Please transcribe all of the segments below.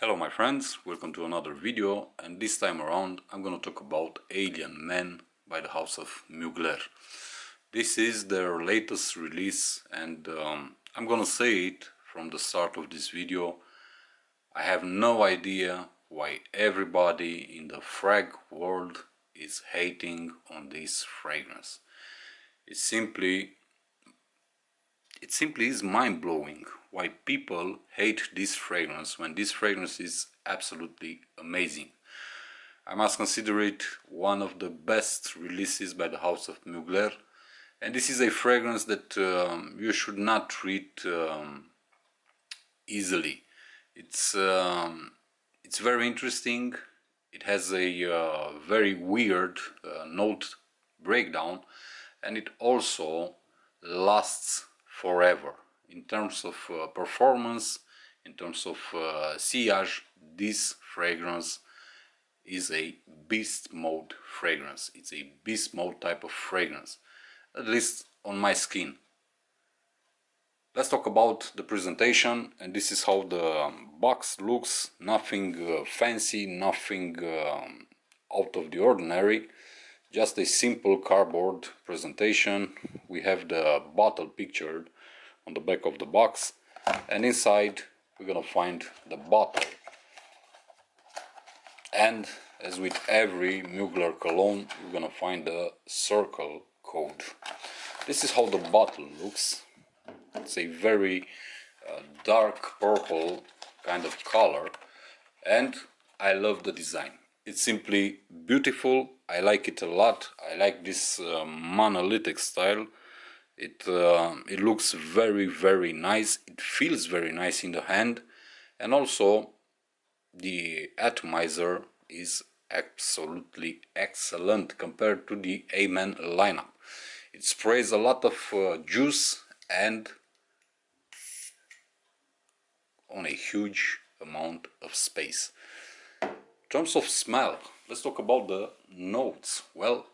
Hello my friends, welcome to another video, and this time around I'm gonna talk about Alien Man by the house of Mugler. This is their latest release, and I'm gonna say it from the start of this video. I have no idea why everybody in the frag world is hating on this fragrance. It simply is mind-blowing why people hate this fragrance when this fragrance is absolutely amazing. I must consider it one of the best releases by the house of Mugler, and this is a fragrance that you should not treat easily. It's very interesting. It has a very weird note breakdown, and it also lasts forever. In terms of performance, in terms of sillage, this fragrance is a beast mode fragrance. It's a beast mode type of fragrance, at least on my skin. Let's talk about the presentation, and this is how the box looks. Nothing fancy, nothing out of the ordinary, just a simple cardboard presentation. We have the bottle pictured on the back of the box, and inside we're gonna find the bottle. And as with every Mugler cologne, we're gonna find the circle code. This is how the bottle looks. It's a very dark purple kind of color, and I love the design. It's simply beautiful. I like it a lot. I like this monolithic style. It looks very nice. It feels very nice in the hand, and also the atomizer is absolutely excellent compared to the A-Man lineup. It sprays a lot of juice and on a huge amount of space. In terms of smell, let's talk about the notes. Well,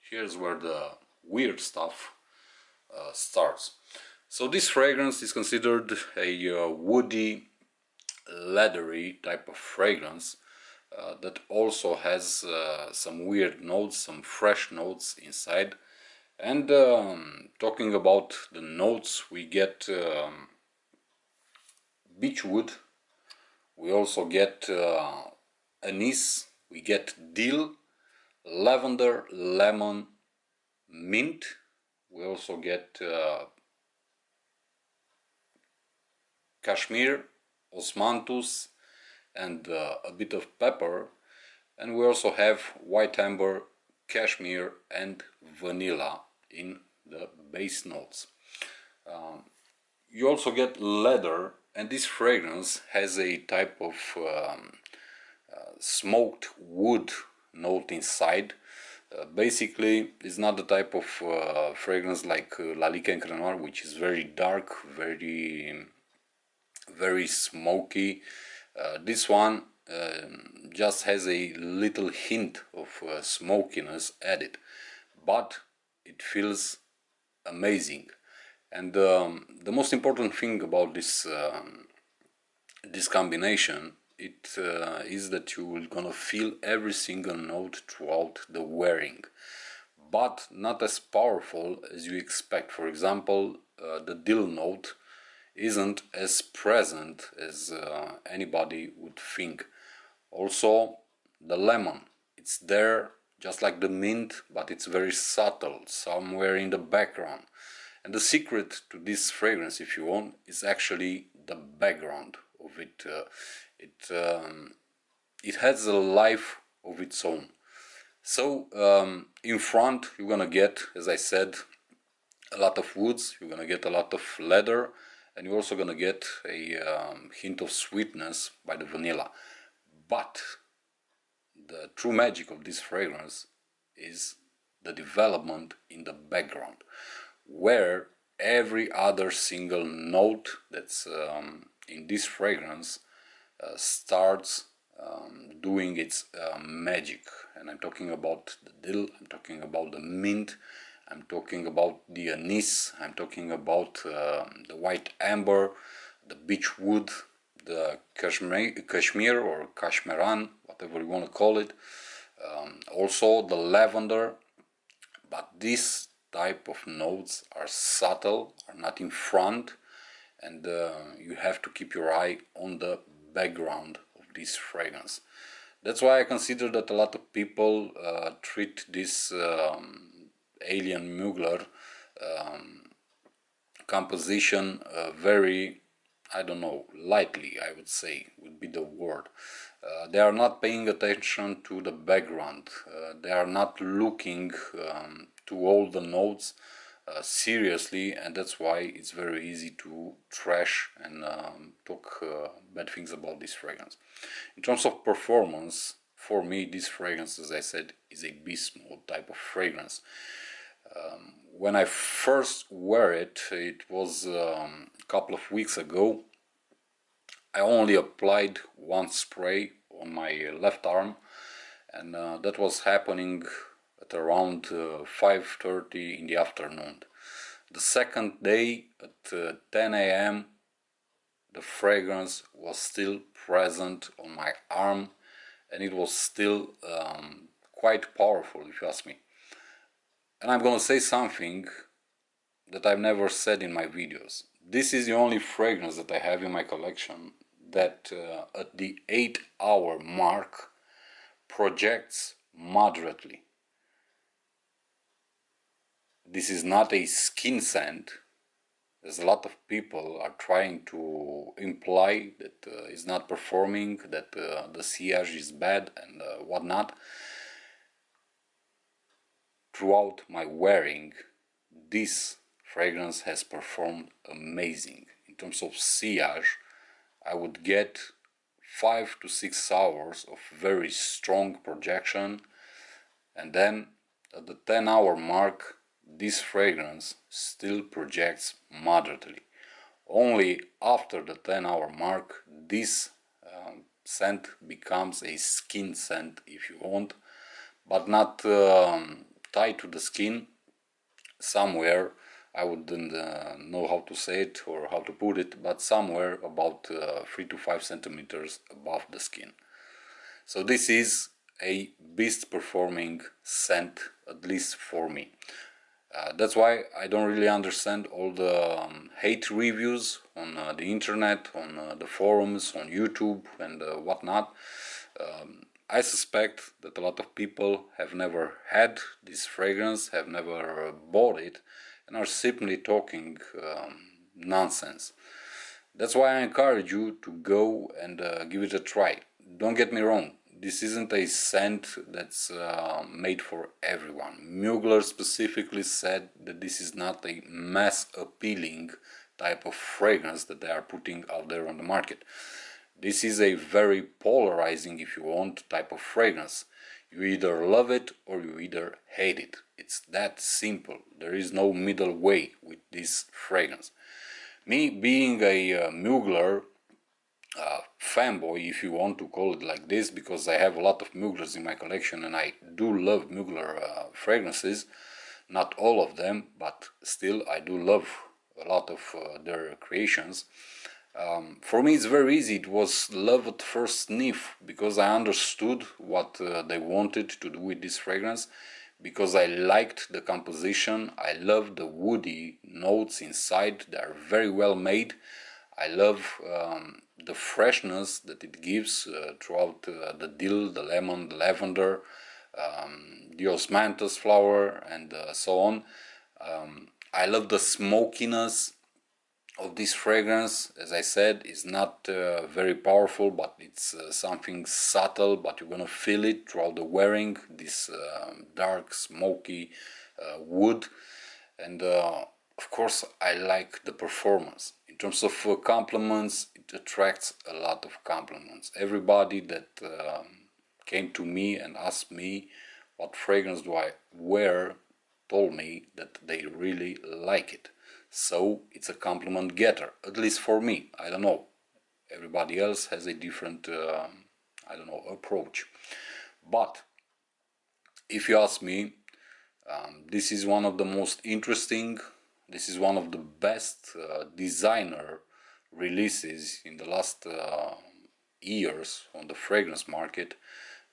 here's where the weird stuff starts. So this fragrance is considered a woody, leathery type of fragrance that also has some weird notes, some fresh notes inside. And talking about the notes, we get beechwood, we also get anise, we get dill, lavender, lemon, mint. We also get cashmere, osmanthus, and a bit of pepper. And we also have white amber, cashmere, and vanilla in the base notes. You also get leather, and this fragrance has a type of smoked wood note inside. Basically, it's not the type of fragrance like Lalique and Crenoir, which is very dark, very smoky. This one just has a little hint of smokiness added, but it feels amazing. And the most important thing about this combination, it is that you will gonna feel every single note throughout the wearing, but not as powerful as you expect. For example, the dill note isn't as present as anybody would think. Also, the lemon, it's there just like the mint, but it's very subtle, somewhere in the background. And the secret to this fragrance, if you want, is actually the background of it. It has a life of its own. So in front you're gonna get, as I said, a lot of woods. You're gonna get a lot of leather, and you're also gonna get a hint of sweetness by the vanilla. But the true magic of this fragrance is the development in the background, where every other single note that's in this fragrance starts doing its magic. And I'm talking about the dill, I'm talking about the mint, I'm talking about the anise, I'm talking about the white amber, the beechwood, the Kashmir or Kashmiran, whatever you want to call it. Also the lavender, but this type of notes are subtle, are not in front, and you have to keep your eye on the background of this fragrance. That's why I consider that a lot of people treat this alien Mugler composition very, I don't know, lightly, I would say, would be the word. They are not paying attention to the background. They are not looking to all the notes seriously, and that's why it's very easy to trash and talk bad things about this fragrance. In terms of performance, for me, this fragrance, as I said, is a beast mode type of fragrance. When I first wear it, it was a couple of weeks ago. I only applied one spray on my left arm, and that was happening at around 5:30 in the afternoon. The second day at 10 a.m. the fragrance was still present on my arm, and it was still quite powerful, if you ask me. And I'm gonna say something that I've never said in my videos. This is the only fragrance that I have in my collection that at the 8-hour mark projects moderately. This is not a skin scent, as a lot of people are trying to imply that it's not performing, that the sillage is bad and whatnot. Throughout my wearing, this fragrance has performed amazing. In terms of sillage, I would get 5 to 6 hours of very strong projection, and then at the 10-hour mark this fragrance still projects moderately. Only after the 10-hour mark this scent becomes a skin scent, if you want, but not tied to the skin. Somewhere, I wouldn't know how to say it or how to put it, but somewhere about 3 to 5 centimeters above the skin. So this is a beast performing scent, at least for me. That's why I don't really understand all the hate reviews on the internet, on the forums, on YouTube and whatnot. I suspect that a lot of people have never had this fragrance, have never bought it, and are simply talking nonsense. That's why I encourage you to go and give it a try. Don't get me wrong, this isn't a scent that's made for everyone. Mugler specifically said that this is not a mass appealing type of fragrance that they are putting out there on the market. This is a very polarizing, if you want, type of fragrance. You either love it or you either hate it. It's that simple. There is no middle way with this fragrance. Me being a Mugler fanboy, if you want to call it like this, because I have a lot of Muglers in my collection and I do love Mugler fragrances. Not all of them, but still I do love a lot of their creations. For me it's very easy. It was love at first sniff, because I understood what they wanted to do with this fragrance, because I liked the composition. I love the woody notes inside. They are very well made. I love the freshness that it gives throughout the dill, the lemon, the lavender, the osmanthus flower and so on. I love the smokiness of this fragrance. As I said, is not very powerful, but it's something subtle, but you're gonna feel it throughout the wearing, this dark smoky wood. And of course I like the performance. In terms of compliments, it attracts a lot of compliments. Everybody that came to me and asked me what fragrance do I wear told me that they really like it. So it's a compliment getter, at least for me. I don't know. Everybody else has a different, I don't know, approach. But if you ask me, this is one of the most interesting, this is one of the best designer releases in the last years on the fragrance market,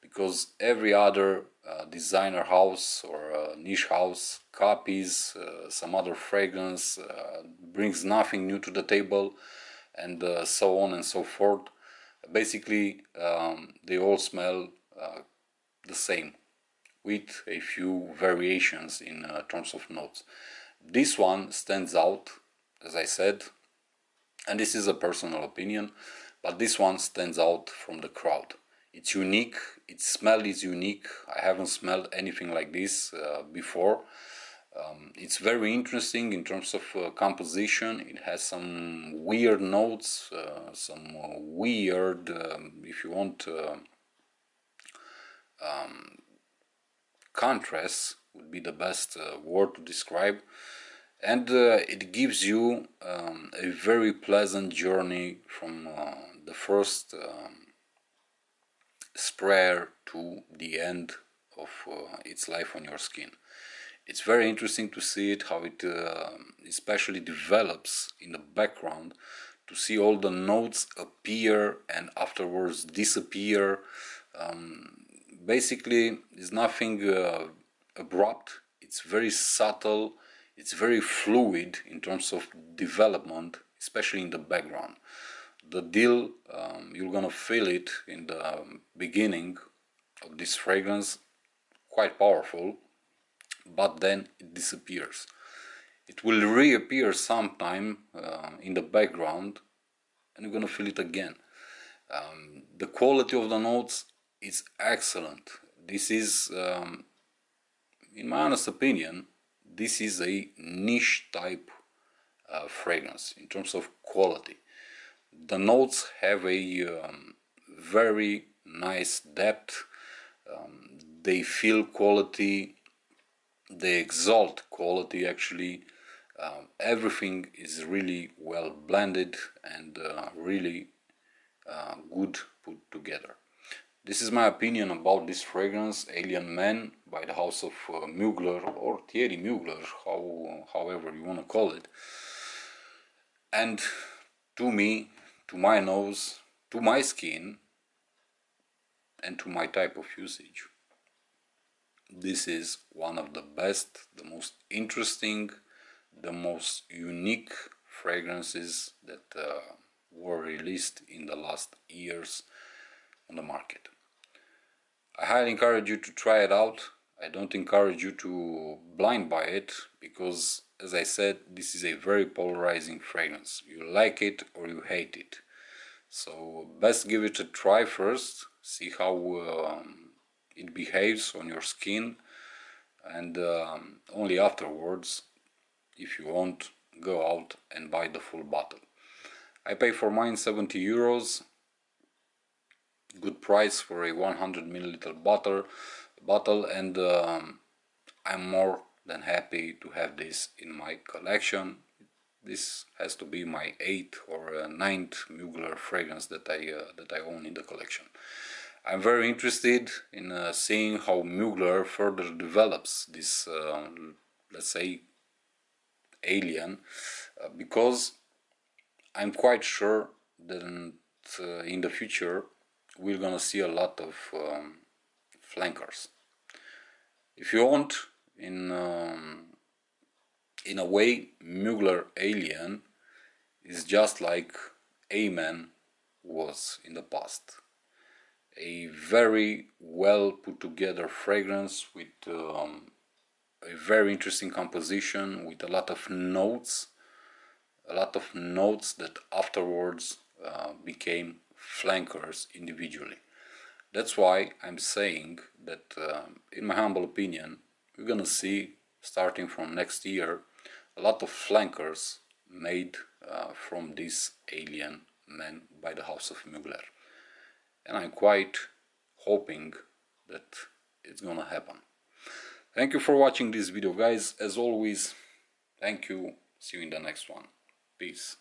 because every other designer house or niche house copies some other fragrance, brings nothing new to the table, and so on and so forth. Basically, they all smell the same, with a few variations in terms of notes. This one stands out, as I said, and this is a personal opinion, but this one stands out from the crowd. It's unique, its smell is unique. I haven't smelled anything like this before. It's very interesting in terms of composition. It has some weird notes, some weird, if you want, contrast would be the best word to describe. And it gives you a very pleasant journey from the first sprayer to the end of its life on your skin. It's very interesting to see it, how it especially develops in the background, to see all the notes appear and afterwards disappear. Basically, it's nothing abrupt. It's very subtle. It's very fluid in terms of development, especially in the background. The deal, you're gonna feel it in the beginning of this fragrance, quite powerful, but then it disappears. It will reappear sometime in the background, and you're gonna feel it again. The quality of the notes is excellent. This is, in my honest opinion, this is a niche type fragrance in terms of quality. The notes have a very nice depth. They feel quality. They exalt quality, actually. Everything is really well blended and really good put together. This is my opinion about this fragrance, Alien Man, by the house of Mugler, or Thierry Mugler, however you want to call it. And to me, to my nose, to my skin, and to my type of usage, this is one of the best, the most interesting, the most unique fragrances that were released in the last years on the market. I highly encourage you to try it out. I don't encourage you to blind buy it, because, as I said, this is a very polarizing fragrance. You like it or you hate it. So best give it a try first, see how it behaves on your skin, and only afterwards, if you want, go out and buy the full bottle. I pay for mine 70 euros. Good price for a 100 milliliter bottle, and I'm more than happy to have this in my collection. This has to be my 8th or 9th Mugler fragrance that I own in the collection. I'm very interested in seeing how Mugler further develops this, let's say, alien, because I'm quite sure that in the future we're gonna see a lot of flankers. If you want, in a way, Mugler Alien is just like Amen was in the past. A very well put together fragrance with a very interesting composition, with a lot of notes that afterwards became flankers individually. That's why I'm saying that, in my humble opinion, we're gonna see, starting from next year, a lot of flankers made from this Alien Man by the house of Mugler. And I'm quite hoping that it's gonna happen. Thank you for watching this video, guys. As always, thank you. See you in the next one. Peace.